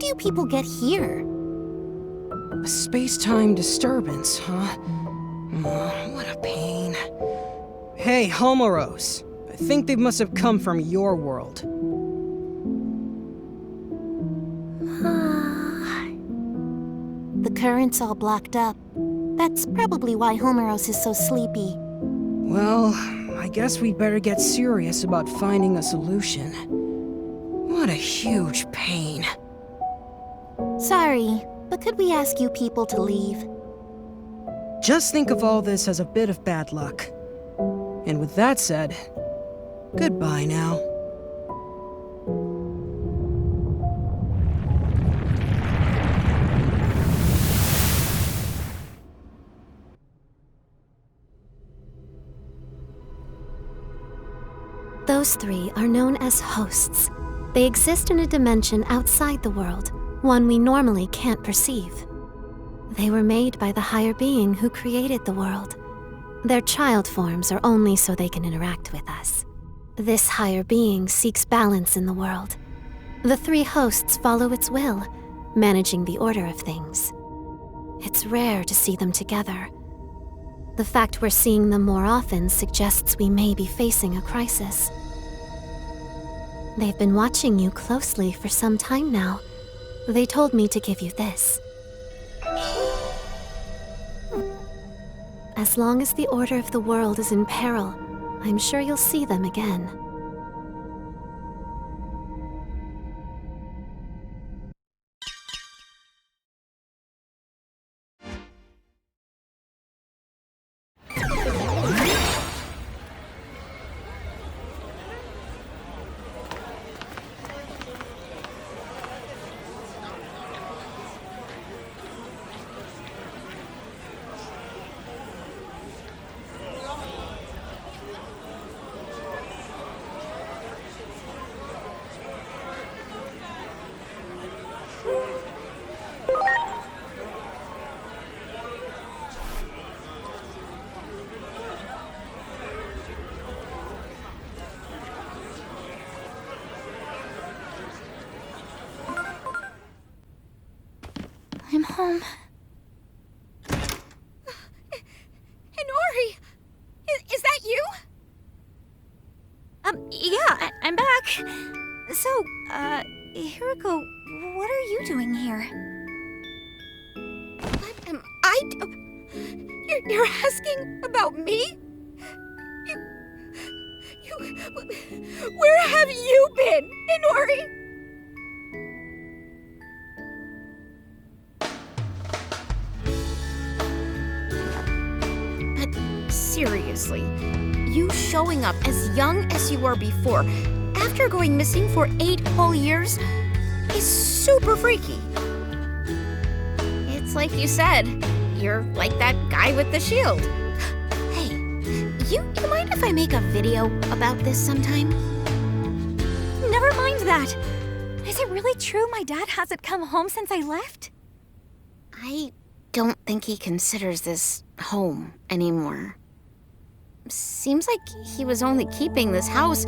do you people get here? A space-time disturbance, huh? What a pain. Hey, Homoros. I think they must have come from your world. The current's all blocked up. That's probably why Homeros is so sleepy. Well, I guess we'd better get serious about finding a solution. What a huge pain. Sorry, but could we ask you people to leave? Just think of all this as a bit of bad luck. And with that said, goodbye now. Those three are known as hosts. They exist in a dimension outside the world, one we normally can't perceive. They were made by the higher being who created the world. Their child forms are only so they can interact with us. This higher being seeks balance in the world. The three hosts follow its will, managing the order of things. It's rare to see them together. The fact we're seeing them more often suggests we may be facing a crisis. They've been watching you closely for some time now. They told me to give you this. As long as the order of the world is in peril, I'm sure you'll see them again. I'm home. Inori! Is that you? Yeah, I'm back. So, Hiroko, what are you doing here? What am I You're asking about me? Where have you been, Inori? Seriously, you showing up as young as you were before, after going missing for 8 whole years, is super freaky. It's like you said, you're like that guy with the shield. Hey, you mind if I make a video about this sometime? Never mind that. Is it really true my dad hasn't come home since I left? I don't think he considers this home anymore. Seems like he was only keeping this house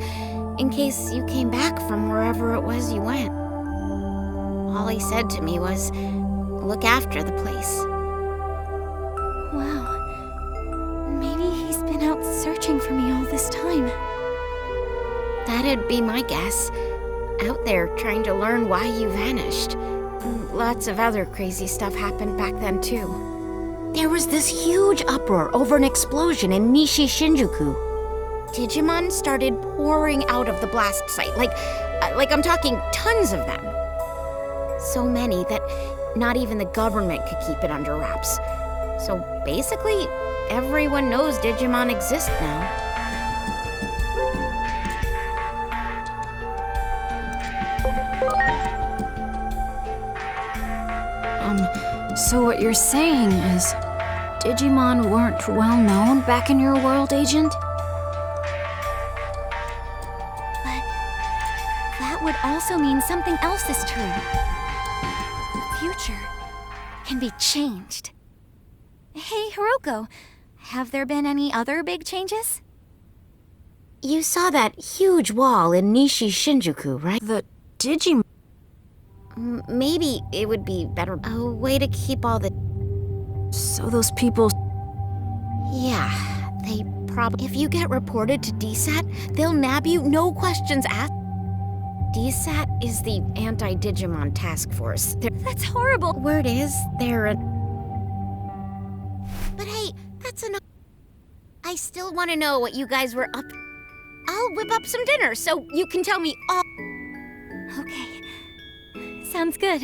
in case you came back from wherever it was you went. All he said to me was, look after the place. Wow. Maybe he's been out searching for me all this time. That'd be my guess. Out there trying to learn why you vanished. Lots of other crazy stuff happened back then, too. There was this huge uproar over an explosion in Nishi Shinjuku. Digimon started pouring out of the blast site, like I'm talking tons of them. So many that not even the government could keep it under wraps. So basically, everyone knows Digimon exist now. So what you're saying is, Digimon weren't well known back in your world, Agent? But that would also mean something else is true. The future can be changed. Hey, Hiroko, have there been any other big changes? You saw that huge wall in Nishi Shinjuku, right? The Digimon... Maybe it would be better a way to keep all the... So those people... Yeah, they probably... If you get reported to DSAT, they'll nab you, no questions asked. DSAT is the Anti-Digimon Task Force. That's horrible. Word is, they're a... But hey, that's enough. I still want to know what you guys were up... I'll whip up some dinner so you can tell me all... Okay. Sounds good.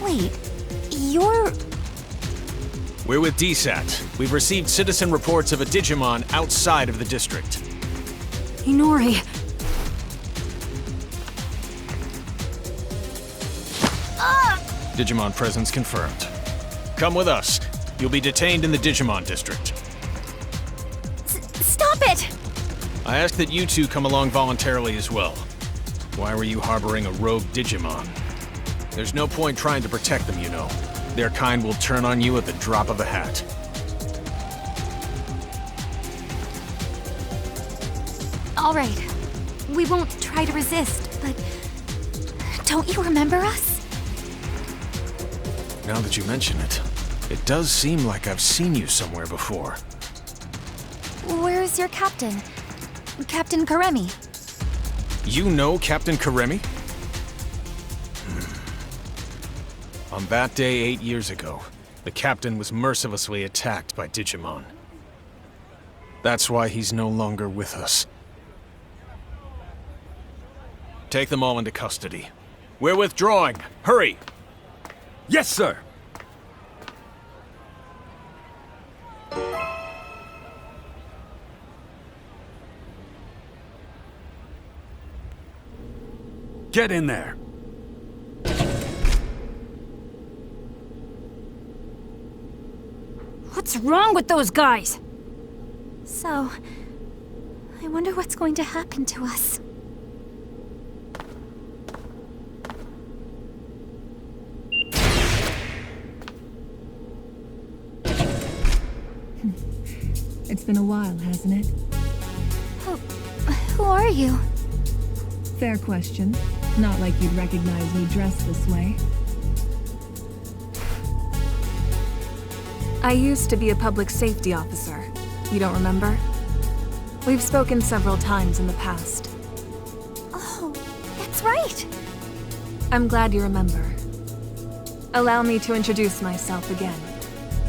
Wait, you're... We're with DSAT. We've received citizen reports of a Digimon outside of the district. Inori. Digimon presence confirmed. Come with us. You'll be detained in the Digimon district. Stop it! I ask that you two come along voluntarily as well. Why were you harboring a rogue Digimon? There's no point trying to protect them, you know. Their kind will turn on you at the drop of a hat. All right. We won't try to resist, but... Don't you remember us? Now that you mention it, it does seem like I've seen you somewhere before. Where's your captain? Captain Karemi. You know Captain Karemi? On that day 8 years ago, the captain was mercilessly attacked by Digimon. That's why he's no longer with us. Take them all into custody. We're withdrawing. Hurry! Yes, sir! Get in there! What's wrong with those guys? So... I wonder what's going to happen to us. It's been a while, hasn't it? Who are you? Fair question. Not like you'd recognize me dressed this way. I used to be a public safety officer. You don't remember? We've spoken several times in the past. Oh, that's right. I'm glad you remember. Allow me to introduce myself again.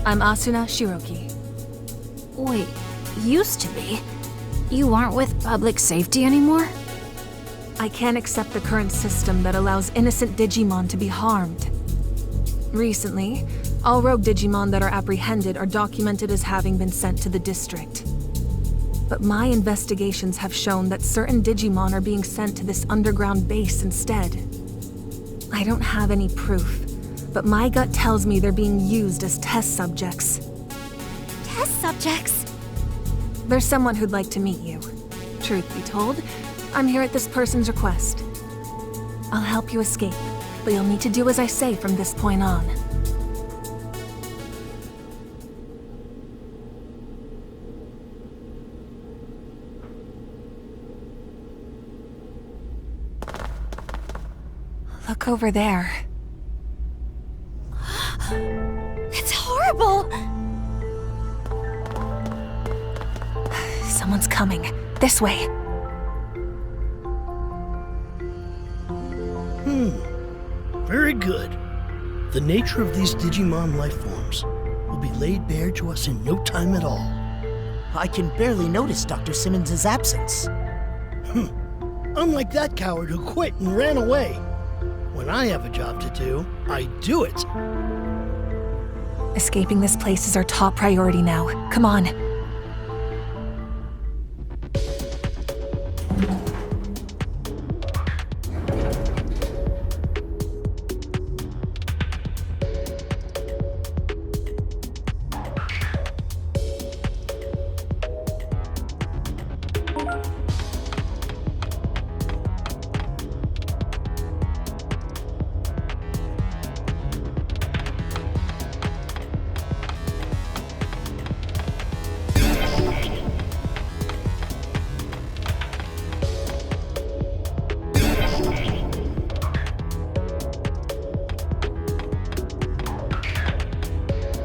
I'm Asuna Shiroki. Wait, used to be? You aren't with public safety anymore? I can't accept the current system that allows innocent Digimon to be harmed. Recently, all rogue Digimon that are apprehended are documented as having been sent to the district. But my investigations have shown that certain Digimon are being sent to this underground base instead. I don't have any proof, but my gut tells me they're being used as test subjects. Test subjects? There's someone who'd like to meet you. Truth be told, I'm here at this person's request. I'll help you escape, but you'll need to do as I say from this point on. Look over there. It's horrible! Someone's coming. This way. Very good. The nature of these Digimon life forms will be laid bare to us in no time at all. I can barely notice Dr. Simmons' absence. Unlike that coward who quit and ran away. When I have a job to do, I do it. Escaping this place is our top priority now. Come on.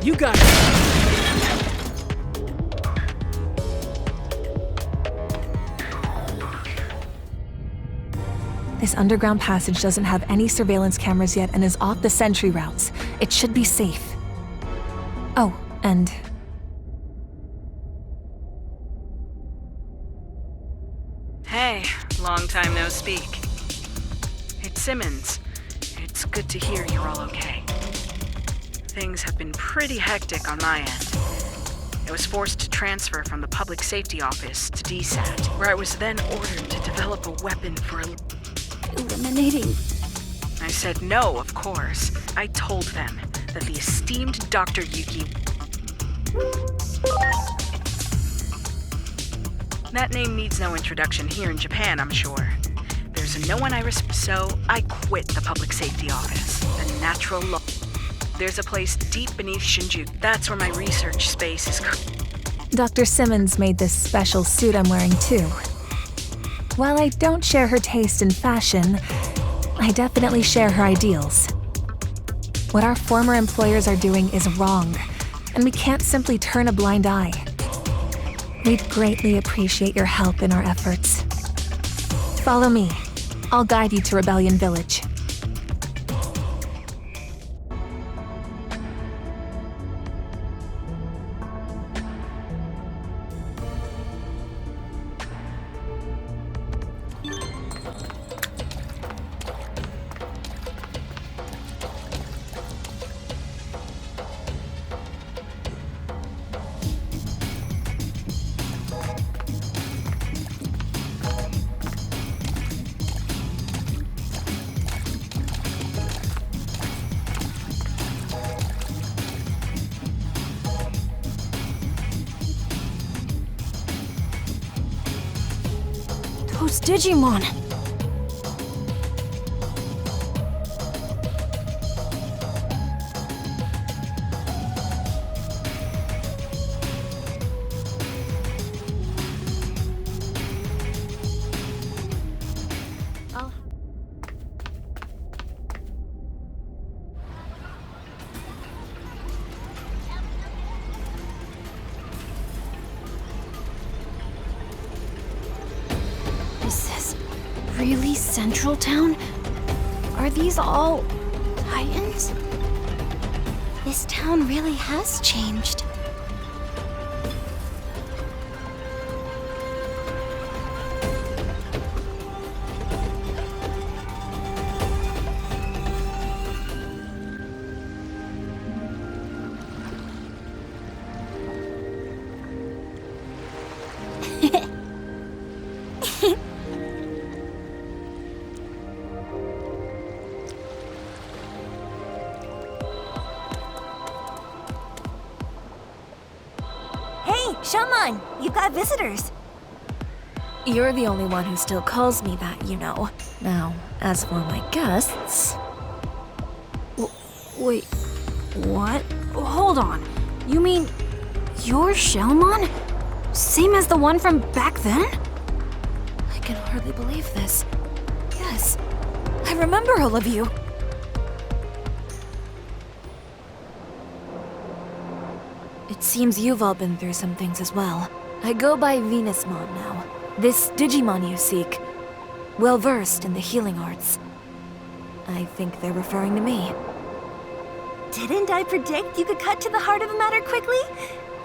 You got it! This underground passage doesn't have any surveillance cameras yet and is off the sentry routes. It should be safe. Oh, and... Hey, long time no speak. It's Simmons. It's good to hear you're all okay. Things have been pretty hectic on my end. I was forced to transfer from the Public Safety Office to DSAT, where I was then ordered to develop a weapon for Eliminating. I said no, of course. I told them that the esteemed Dr. Yuki... That name needs no introduction here in Japan, I'm sure. There's no one I respect, so I quit the Public Safety Office. The natural law. There's a place deep beneath Shinjuku. That's where my research space is. Dr. Simmons made this special suit I'm wearing too. While I don't share her taste in fashion, I definitely share her ideals. What our former employers are doing is wrong, and we can't simply turn a blind eye. We'd greatly appreciate your help in our efforts. Follow me. I'll guide you to Rebellion Village. Those Digimon! Is this really Central Town? Are these all Titans? This town really has changed. Hey, Shaman! You've got visitors! You're the only one who still calls me that, you know. Now, as for my guests... Wait, what? Hold on. You mean you're Shellmon? Same as the one from back then? I can hardly believe this. Yes, I remember all of you. It seems you've all been through some things as well. I go by Venusmon now. This Digimon you seek, well-versed in the healing arts. I think they're referring to me. Didn't I predict you could cut to the heart of the matter quickly?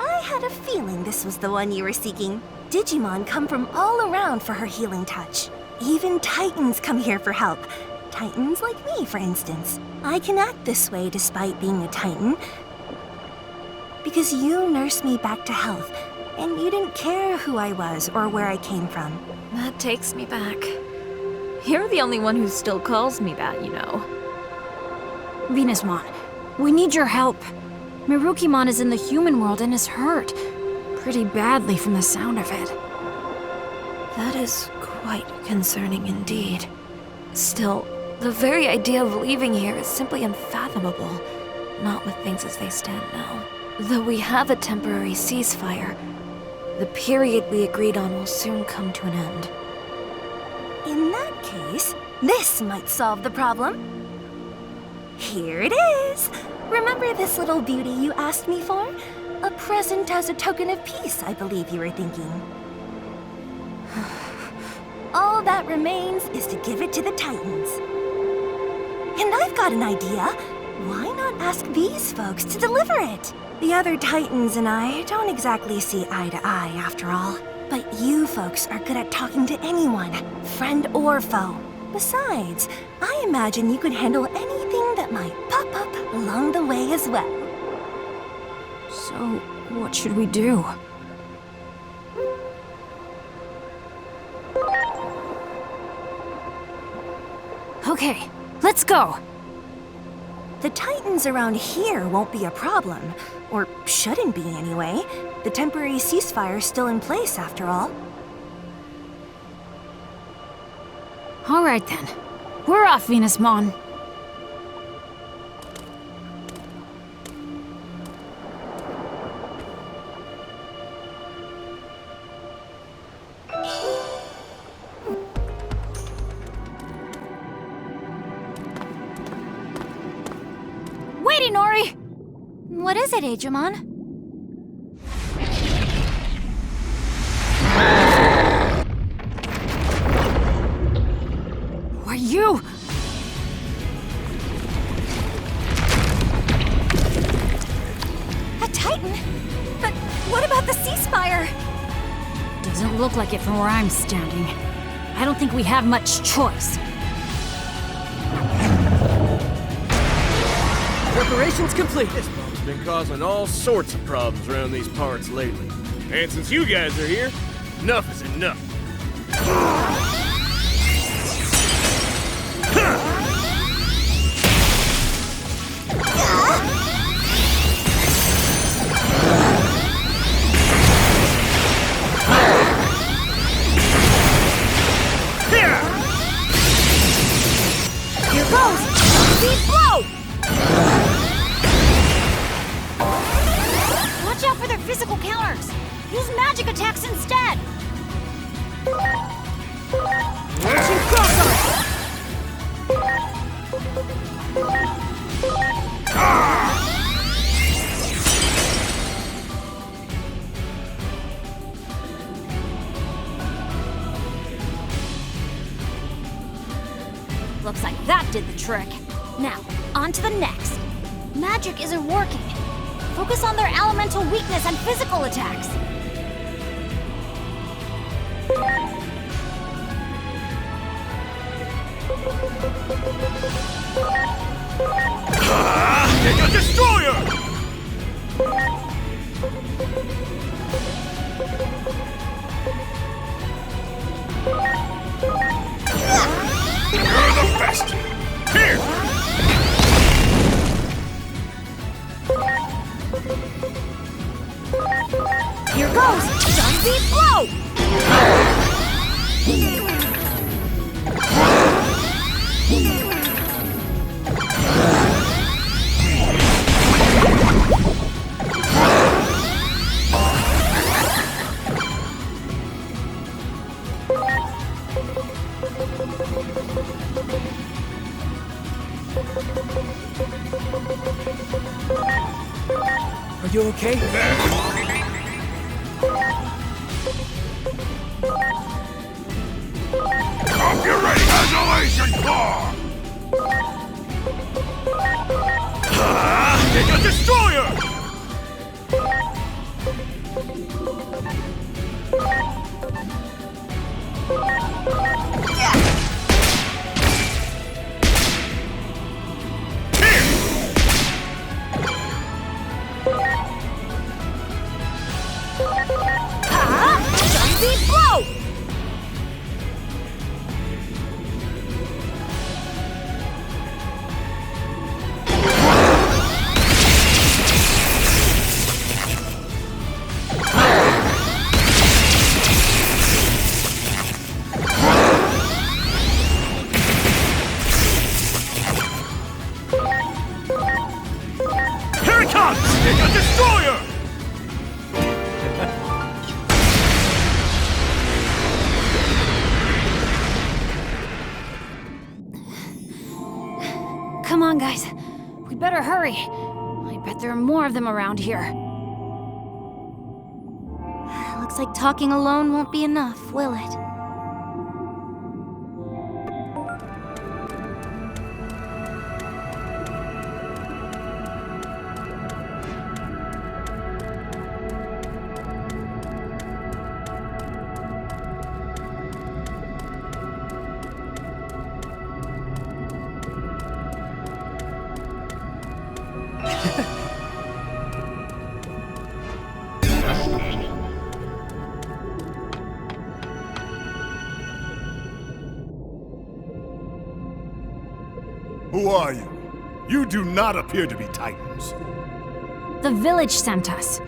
I had a feeling this was the one you were seeking. Digimon come from all around for her healing touch. Even Titans come here for help. Titans like me, for instance. I can act this way despite being a Titan. Because you nursed me back to health, and you didn't care who I was or where I came from. That takes me back. You're the only one who still calls me that, you know. Venusmon, we need your help. Mirukimon is in the human world and is hurt. Pretty badly from the sound of it. That is quite concerning indeed. Still, the very idea of leaving here is simply unfathomable. Not with things as they stand now. Though we have a temporary ceasefire, the period we agreed on will soon come to an end. In that case, this might solve the problem. Here it is! Remember this little beauty you asked me for? A present as a token of peace, I believe you were thinking. All that remains is to give it to the Titans. And I've got an idea. Why not ask these folks to deliver it? The other Titans and I don't exactly see eye to eye, after all. But you folks are good at talking to anyone, friend or foe. Besides, I imagine you could handle anything that might pop up along the way as well. So, what should we do? Okay, let's go! The Titans around here won't be a problem. Or shouldn't be, anyway. The temporary ceasefire's still in place, after all. Alright then. We're off, Venusmon. Wait, Inori! What is it, Digimon? Are you? A Titan? But what about the ceasefire? Doesn't look like it from where I'm standing. I don't think we have much choice. Preparations complete. This bomb's been causing all sorts of problems around these parts lately. And since you guys are here, enough is enough. Here goes! Speed blow! Watch out for their physical counters! Use magic attacks instead! Launching cross-arm! Looks like that did the trick. Now, on to the next. Magic isn't working. Focus on their elemental weakness and physical attacks. Take a destroyer! You're the best! Here! Here goes! Sunbeam blow! Are you okay? Mega Destroyer! Frenzy blow! Here it comes! Mega Destroyer! Come on, guys. We better hurry. I bet there are more of them around here. Looks like talking alone won't be enough, will it? Who are you? You do not appear to be Titans. The village sent us.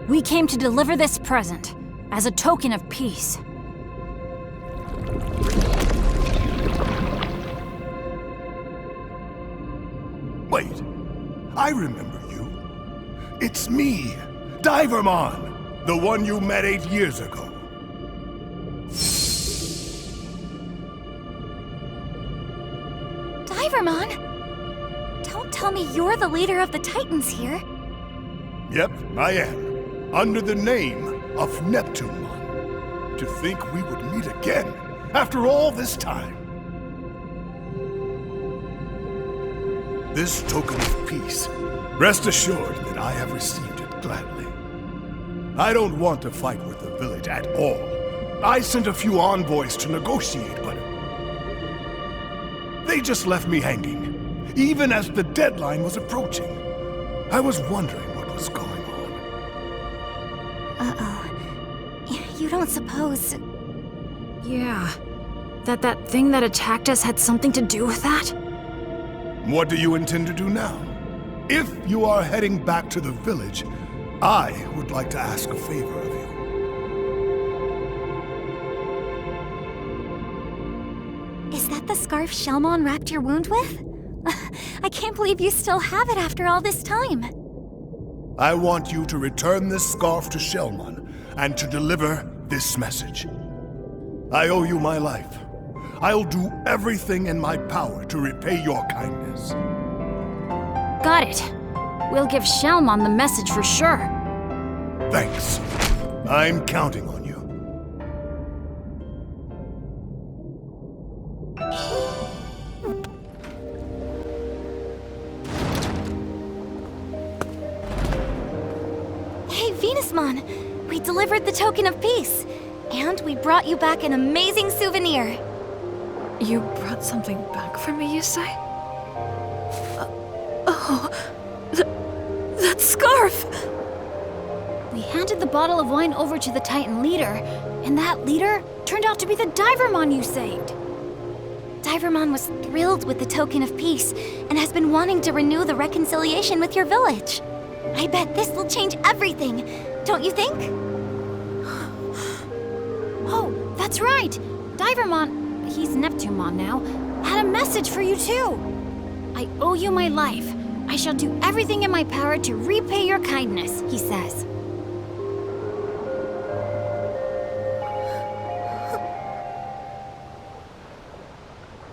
We came to deliver this present as a token of peace. Wait, I remember you. It's me, Divermon, the one you met 8 years ago. Divermon? Don't tell me you're the leader of the Titans here. Yep, I am. Under the name of Neptunemon. To think we would meet again after all this time. This token of peace, rest assured that I have received it gladly. I don't want to fight with the village at all. I sent a few envoys to negotiate, but they just left me hanging, even as the deadline was approaching. I was wondering what was going on. Uh-oh. You don't suppose... Yeah. That thing that attacked us had something to do with that? What do you intend to do now? If you are heading back to the village, I would like to ask a favor of you. Is that the scarf Shelmon wrapped your wound with? I can't believe you still have it after all this time. I want you to return this scarf to Shelmon and to deliver this message. I owe you my life. I'll do everything in my power to repay your kindness. Got it. We'll give Shelmon the message for sure. Thanks. I'm counting on you. Hey, Venusmon! We delivered the token of peace. And we brought you back an amazing souvenir. You brought something back for me, you say? That scarf! We handed the bottle of wine over to the Titan leader, and that leader turned out to be the Divermon you saved. Divermon was thrilled with the token of peace and has been wanting to renew the reconciliation with your village. I bet this will change everything, don't you think? Oh, that's right! Divermon, he's Neptunemon now, had a message for you too. I owe you my life. I shall do everything in my power to repay your kindness, he says.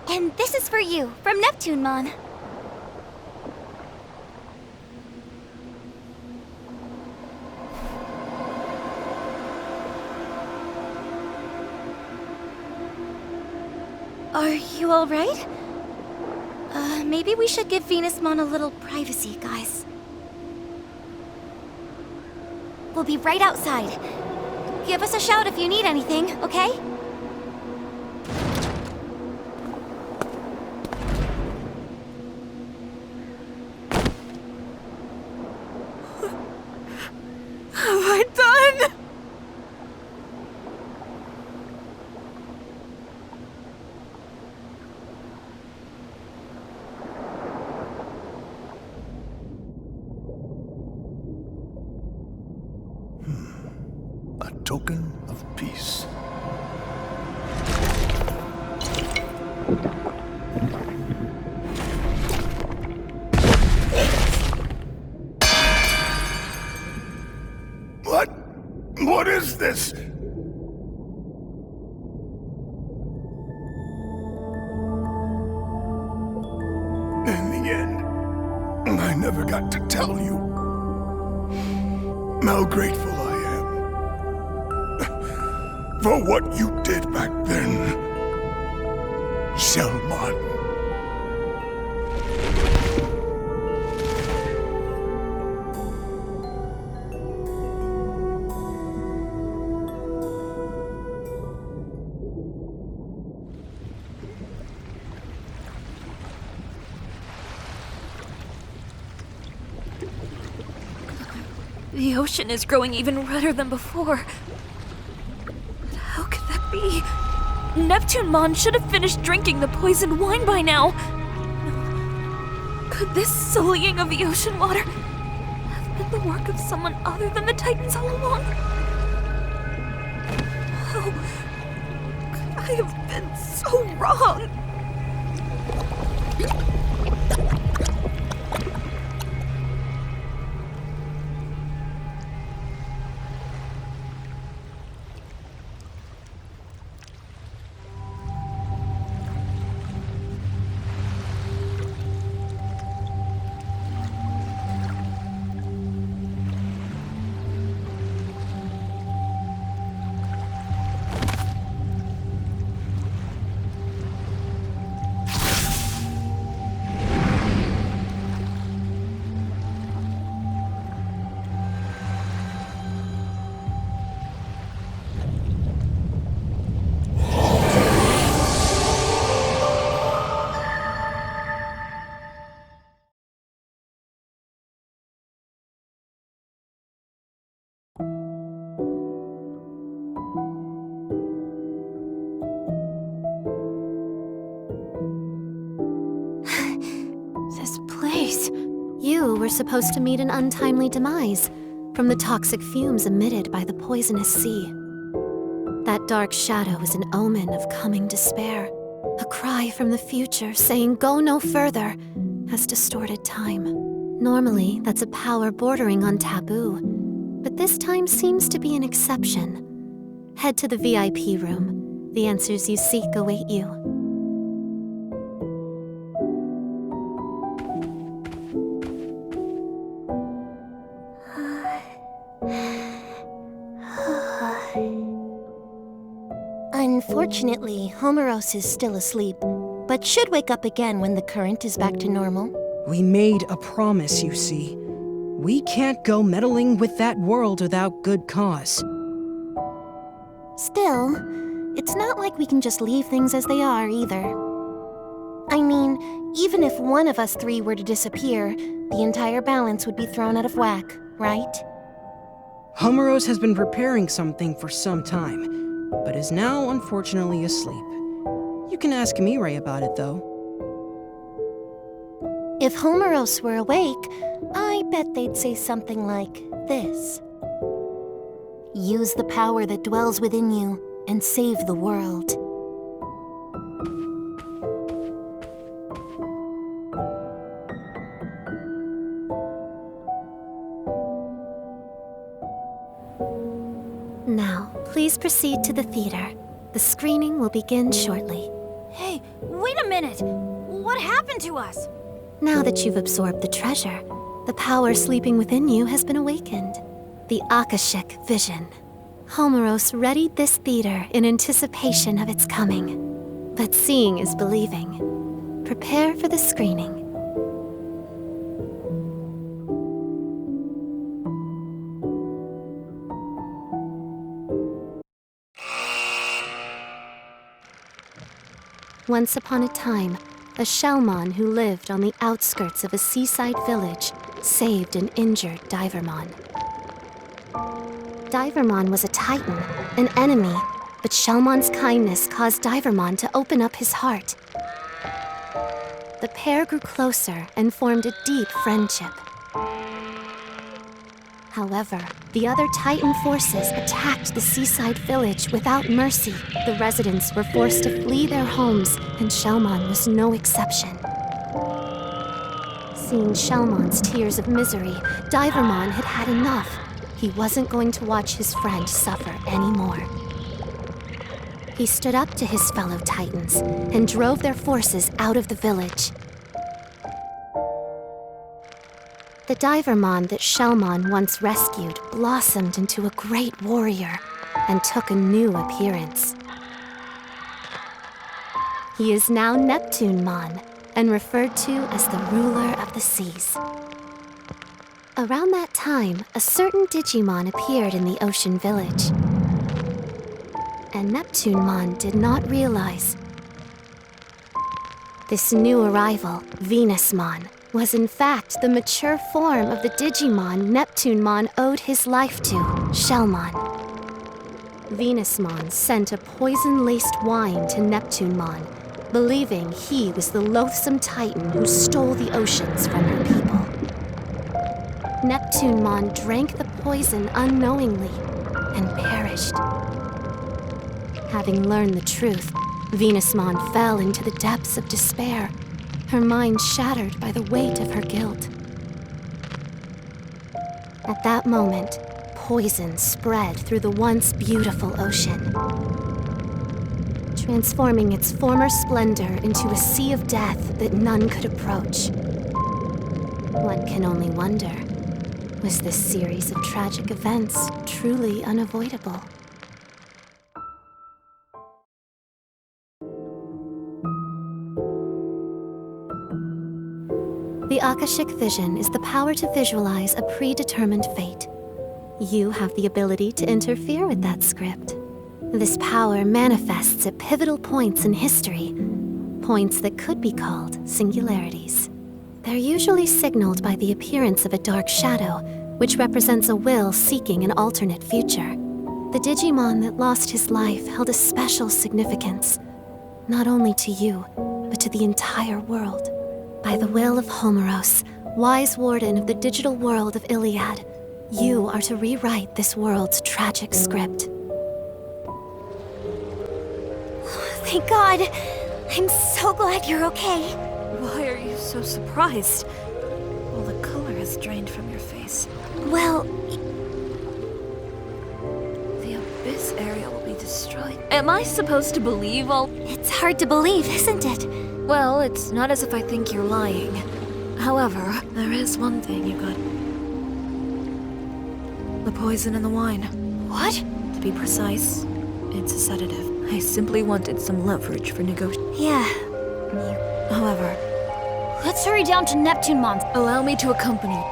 And this is for you, from Neptunemon. Are you all right? Maybe we should give Venusmon a little privacy, guys. We'll be right outside. Give us a shout if you need anything, okay? Have I done? A token of peace. What is this? In the end, I never got to tell you how grateful I am for what you did back then, Shelmon. The ocean is growing even redder than before. But how could that be? Neptune-mon should have finished drinking the poisoned wine by now. Could this sullying of the ocean water have been the work of someone other than the Titans all along? How could I have been so wrong? You were supposed to meet an untimely demise from the toxic fumes emitted by the poisonous sea. That dark shadow is an omen of coming despair. A cry from the future saying go no further has distorted time. Normally, that's a power bordering on taboo, but this time seems to be an exception. Head to the VIP room. The answers you seek await you. Unfortunately, Homeros is still asleep, but should wake up again when the current is back to normal. We made a promise, you see. We can't go meddling with that world without good cause. Still, it's not like we can just leave things as they are, either. I mean, even if one of us three were to disappear, the entire balance would be thrown out of whack, right? Homeros has been preparing something for some time, but is now unfortunately asleep. You can ask Mirai about it, though. If Homeros were awake, I bet they'd say something like this. Use the power that dwells within you and save the world. Now, please proceed to the theater. The screening will begin shortly. Hey, wait a minute! What happened to us? Now that you've absorbed the treasure, the power sleeping within you has been awakened. The Akashic Vision. Homeros readied this theater in anticipation of its coming. But seeing is believing. prepare for the screening. Once upon a time, a Shellmon who lived on the outskirts of a seaside village saved an injured Divermon. Divermon was a titan, an enemy, but Shellmon's kindness caused Divermon to open up his heart. The pair grew closer and formed a deep friendship. However, the other Titan forces attacked the seaside village without mercy. The residents were forced to flee their homes, and Shellmon was no exception. Seeing Shellmon's tears of misery, Divermon had had enough. He wasn't going to watch his friend suffer anymore. He stood up to his fellow Titans and drove their forces out of the village. The Divermon that Shellmon once rescued blossomed into a great warrior and took a new appearance. He is now Neptunemon and referred to as the ruler of the seas. Around that time, a certain Digimon appeared in the ocean village. And Neptunemon did not realize this new arrival, Venusmon, was in fact the mature form of the Digimon Neptunemon owed his life to, Shellmon. Venusmon sent a poison-laced wine to Neptunemon, believing he was the loathsome Titan who stole the oceans from her people. Neptunemon drank the poison unknowingly and perished. Having learned the truth, Venusmon fell into the depths of despair, her mind shattered by the weight of her guilt. At that moment, poison spread through the once beautiful ocean, transforming its former splendor into a sea of death that none could approach. One can only wonder, was this series of tragic events truly unavoidable? The Akashic Vision is the power to visualize a predetermined fate. You have the ability to interfere with that script. This power manifests at pivotal points in history, points that could be called singularities. They're usually signaled by the appearance of a dark shadow, which represents a will seeking an alternate future. The Digimon that lost his life held a special significance, not only to you, but to the entire world. By the will of Homeros, wise warden of the digital world of Iliad, you are to rewrite this world's tragic script. Thank God! I'm so glad you're okay. Why are you so surprised? All the color has drained from your face. Well, the Abyss area will be destroyed. Am I supposed to believe all? It's hard to believe, isn't it? Well, it's not as if I think you're lying. However, there is one thing you got. The poison in the wine. What? To be precise, it's a sedative. I simply wanted some leverage for negotiation. Yeah. However, let's hurry down to Neptunemon. Allow me to accompany.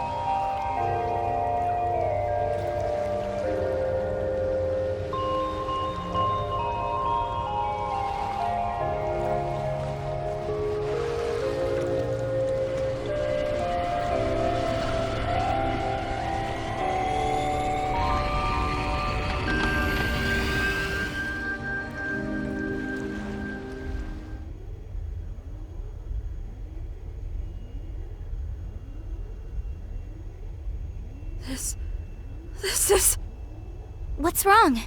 This is... What's wrong?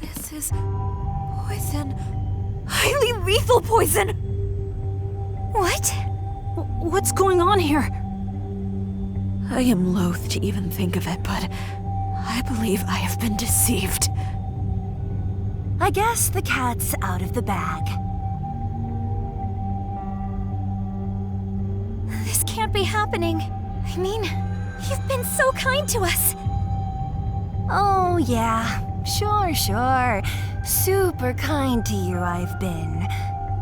This is... poison. Highly lethal poison! What? What's going on here? I am loath to even think of it, but I believe I have been deceived. I guess the cat's out of the bag. This can't be happening. I mean, you've been so kind to us. Oh, yeah. Sure. Super kind to you I've been.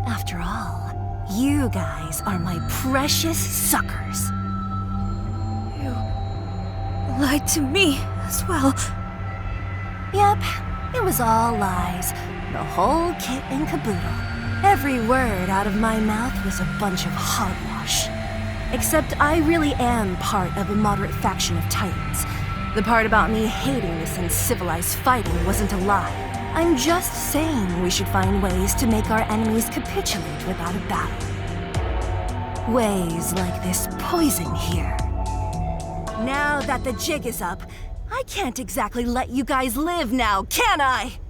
After all, you guys are my precious suckers. You lied to me as well. Yep, it was all lies. The whole kit and caboodle. Every word out of my mouth was a bunch of hogwash. Except I really am part of a moderate faction of Titans. The part about me hating this uncivilized fighting wasn't a lie. I'm just saying we should find ways to make our enemies capitulate without a battle. Ways like this poison here. Now that the jig is up, I can't exactly let you guys live now, can I?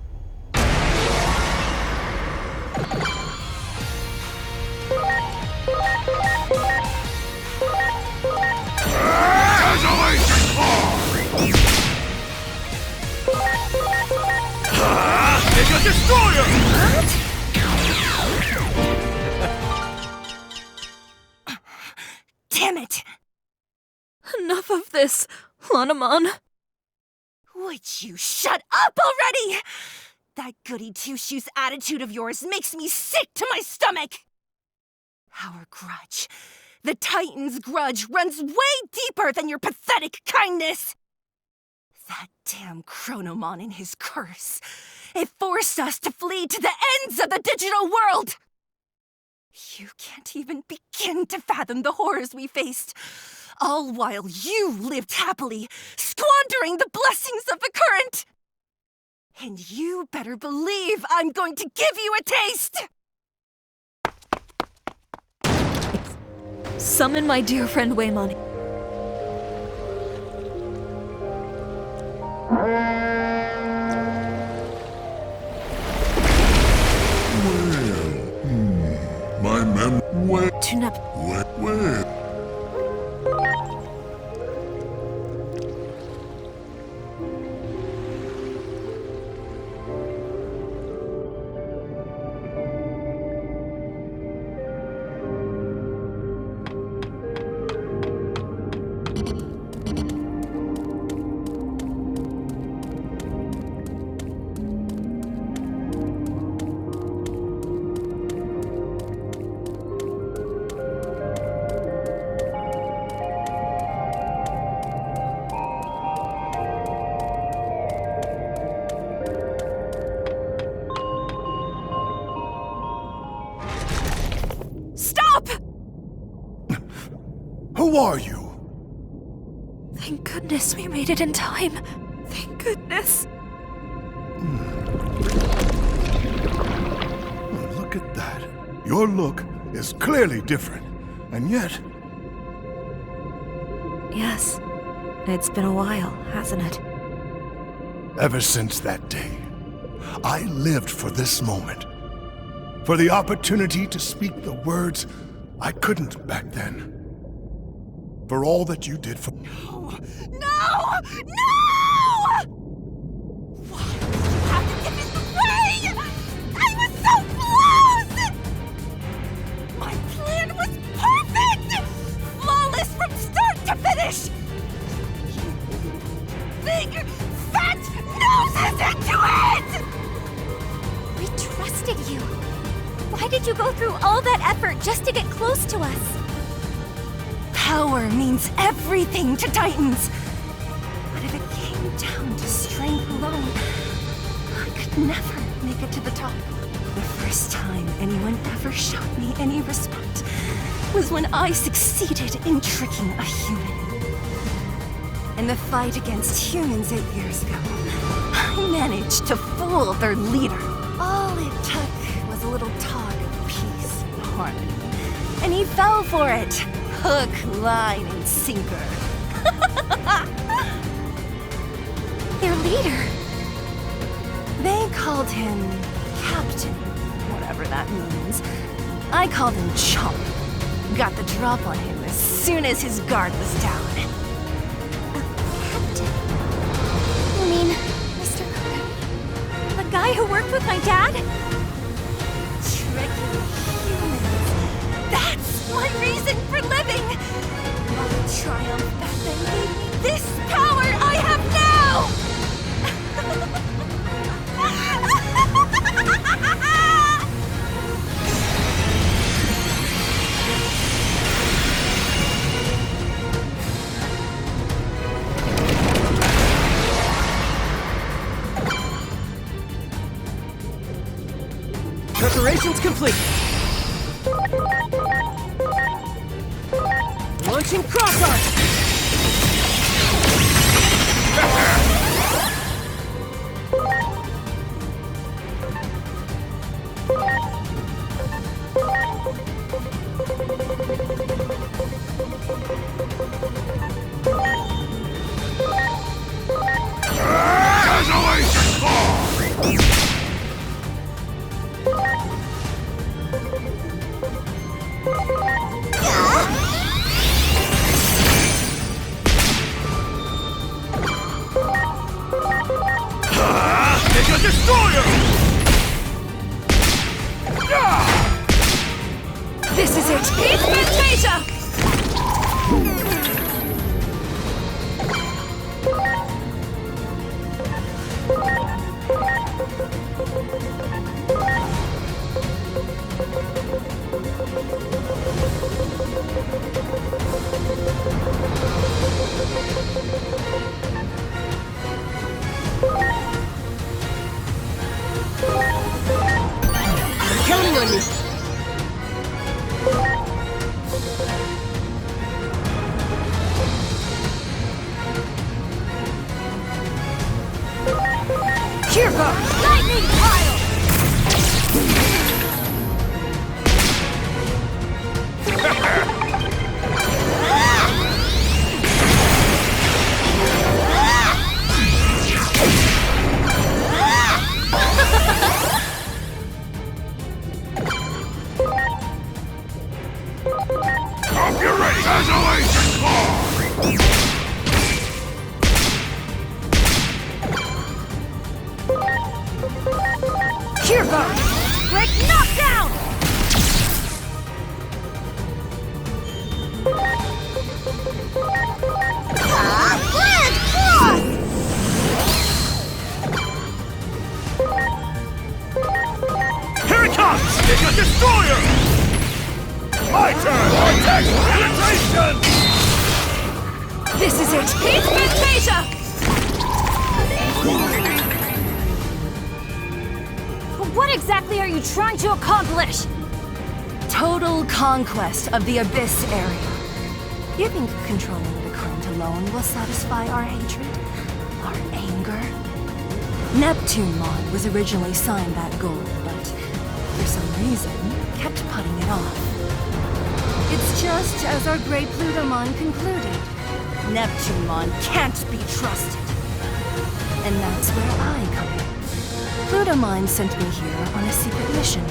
Mega Destroyer! Damn it! Enough of this, Lanamon. Would you shut up already? That goody two-shoes attitude of yours makes me sick to my stomach! Our grudge, the Titan's grudge, runs way deeper than your pathetic kindness! That damn Chronomon and his curse. It forced us to flee to the ends of the digital world! You can't even begin to fathom the horrors we faced, all while you lived happily, squandering the blessings of the current! And you better believe I'm going to give you a taste! Summon my dear friend Waymon. My memory. Tune up. Where? Who are you? Thank goodness we made it in time. Thank goodness. Look at that. Your look is clearly different, and yet... Yes. It's been a while, hasn't it? Ever since that day, I lived for this moment. For the opportunity to speak the words I couldn't back then. For all that you did for... No! No! Why did you have to give it away? I was so close! My plan was perfect! Flawless from start to finish! Big, fat noses into it! We trusted you. Why did you go through all that effort just to get close to us? Power means everything to Titans. But if it came down to strength alone, I could never make it to the top. The first time anyone ever showed me any respect was when I succeeded in tricking a human. In the fight against humans 8 years ago, I managed to fool their leader. All it took was a little talk of peace and harmony. And he fell for it. Hook, line, and sinker. Their leader. They called him Captain, whatever that means. I called him Chomp. Got the drop on him as soon as his guard was down. Captain? You mean Mr. Cook? The guy who worked with my dad? Tricky humans. That's my reason for living! My triumph that they gave me this power I have now! Preparations complete. Launching cross arts. This is it! It's Beta! Counting on you. Here goes! Lightning pile! Hope you're ready. Desolation Claw! Here goes! Break knockdown! Here it comes! It's a destroyer! My turn! Vortex penetration! This is it! It's Beta! But what exactly are you trying to accomplish? Total conquest of the Abyss area. You think controlling the current alone will satisfy our hatred? Our anger? Neptunemon was originally signed that goal, but for some reason, kept putting it off. It's just as our great Plutomon concluded. Neptunemon can't be trusted. And that's where I come in. Plutomon sent me here on a secret mission.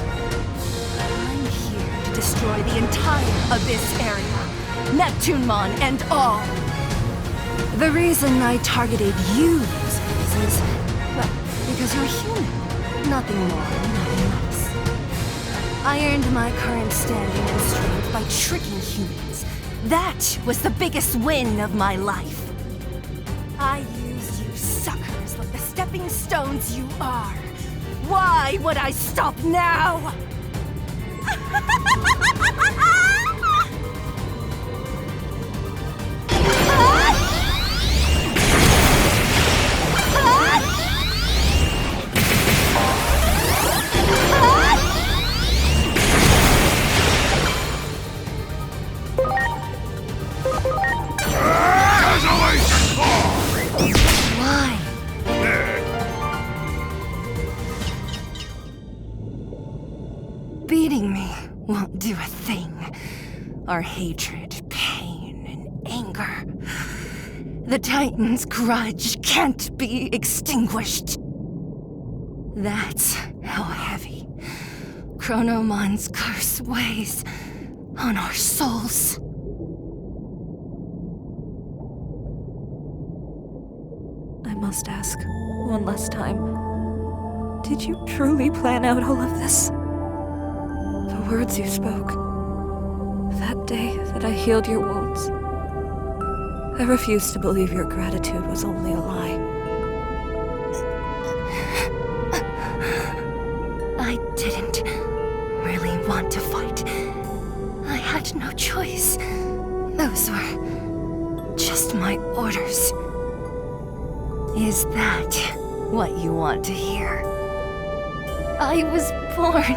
I'm here to destroy the entire Abyss area. Neptunemon and all. The reason I targeted you, users, is, well, because you're human. Nothing more, nothing less. I earned my current standing and strength by tricking humans. That was the biggest win of my life. I used you suckers like the stepping stones you are. Why would I stop now? Why? Beating me won't do a thing. Our hatred, pain, and anger. The Titan's grudge can't be extinguished. That's how heavy Chronomon's curse weighs on our souls. I must ask, one last time. Did you truly plan out all of this? The words you spoke, that day that I healed your wounds. I refuse to believe your gratitude was only a lie. I didn't really want to fight. I had no choice. Those were just my orders. Is that what you want to hear? I was born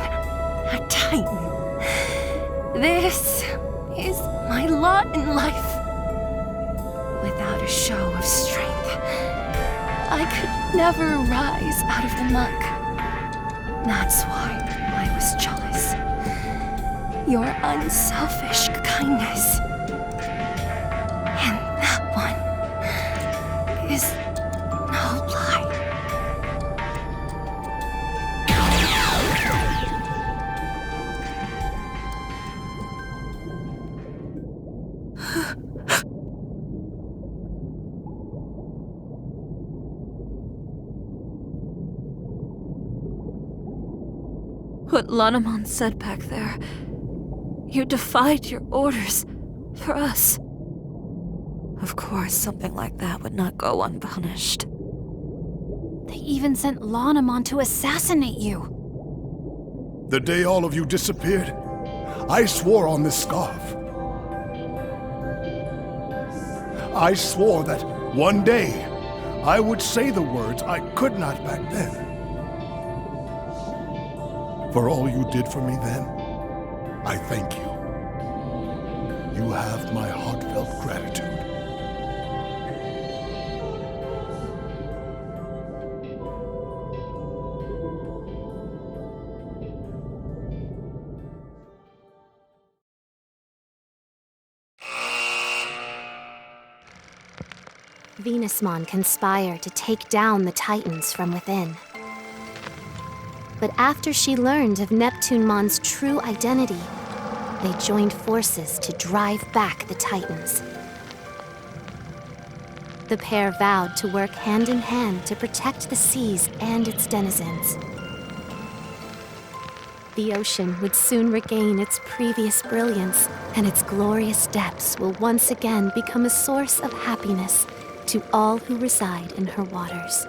a Titan. This is my lot in life. Without a show of strength, I could never rise out of the muck. That's why I was jealous. Your unselfish kindness. And that one is no lie. What Lanamon said back there. You defied your orders for us. Of course, something like that would not go unpunished. They even sent Lanamon to assassinate you. The day all of you disappeared, I swore on this scarf. I swore that one day I would say the words I could not back then. For all you did for me then, I thank you. You have my heartfelt gratitude. Venusmon conspired to take down the Titans from within. But after she learned of Neptunemon's true identity, they joined forces to drive back the Titans. The pair vowed to work hand in hand to protect the seas and its denizens. The ocean would soon regain its previous brilliance, and its glorious depths will once again become a source of happiness to all who reside in her waters.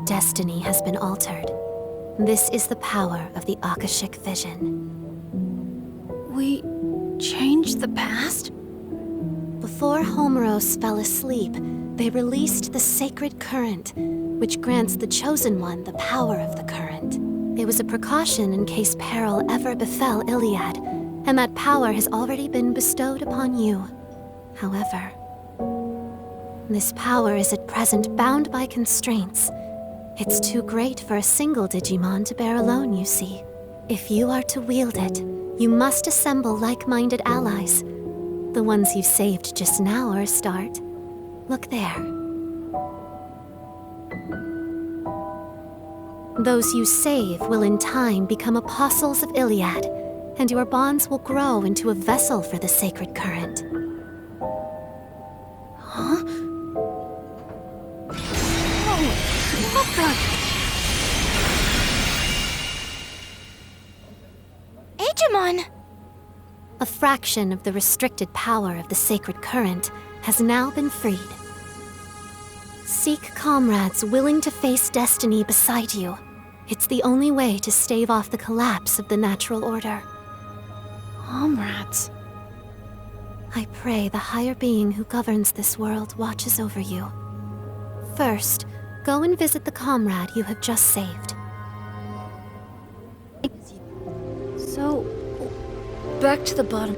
Destiny has been altered. This is the power of the Akashic Vision. We changed the past? Before Homeros fell asleep, they released the sacred current, which grants the Chosen One the power of the current. It was a precaution in case peril ever befell Iliad, and that power has already been bestowed upon you. However, this power is at present bound by constraints. It's too great for a single Digimon to bear alone, you see. If you are to wield it, you must assemble like-minded allies. The ones you saved just now are a start. Look there. Those you save will in time become apostles of Iliad, and your bonds will grow into a vessel for the sacred current. Huh? What the? Digimon! A fraction of the restricted power of the sacred current has now been freed. Seek comrades willing to face destiny beside you. It's the only way to stave off the collapse of the natural order. Comrades? I pray the higher being who governs this world watches over you. First, go and visit the comrade you have just saved. So, back to the bottom.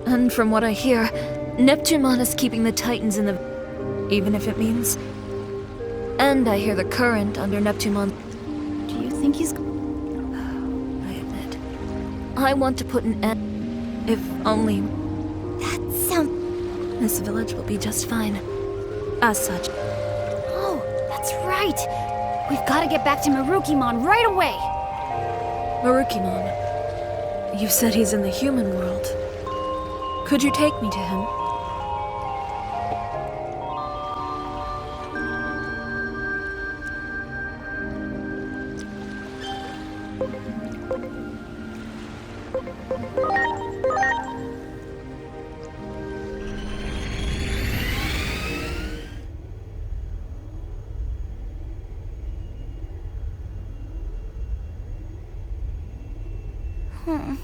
And from what I hear, Neptunemon is keeping the Titans in the... even if it means... And I hear the current under Neptunemon. Do you think he's... I admit. I want to put an end... if only... That sounds... This village will be just fine. As such. Oh, that's right! We've got to get back to Marukimon right away! Marukimon. You said he's in the human world. Could you take me to him? Oh.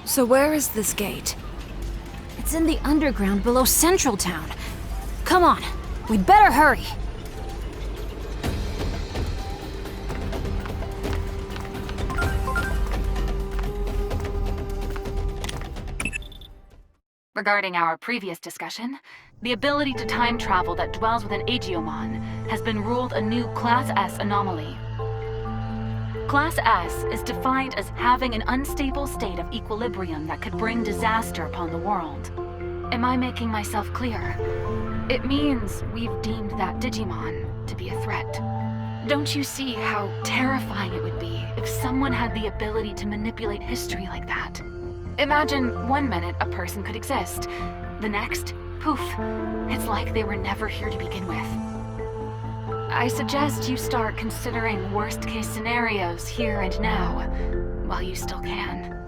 So where is this gate? It's in the underground below Central Town. Come on, we'd better hurry. Regarding our previous discussion, the ability to time travel that dwells within Agiomon has been ruled a new Class S anomaly. Class S is defined as having an unstable state of equilibrium that could bring disaster upon the world. Am I making myself clear? It means we've deemed that Digimon to be a threat. Don't you see how terrifying it would be if someone had the ability to manipulate history like that? Imagine one minute a person could exist. The next, poof, it's like they were never here to begin with. I suggest you start considering worst-case scenarios here and now, while you still can.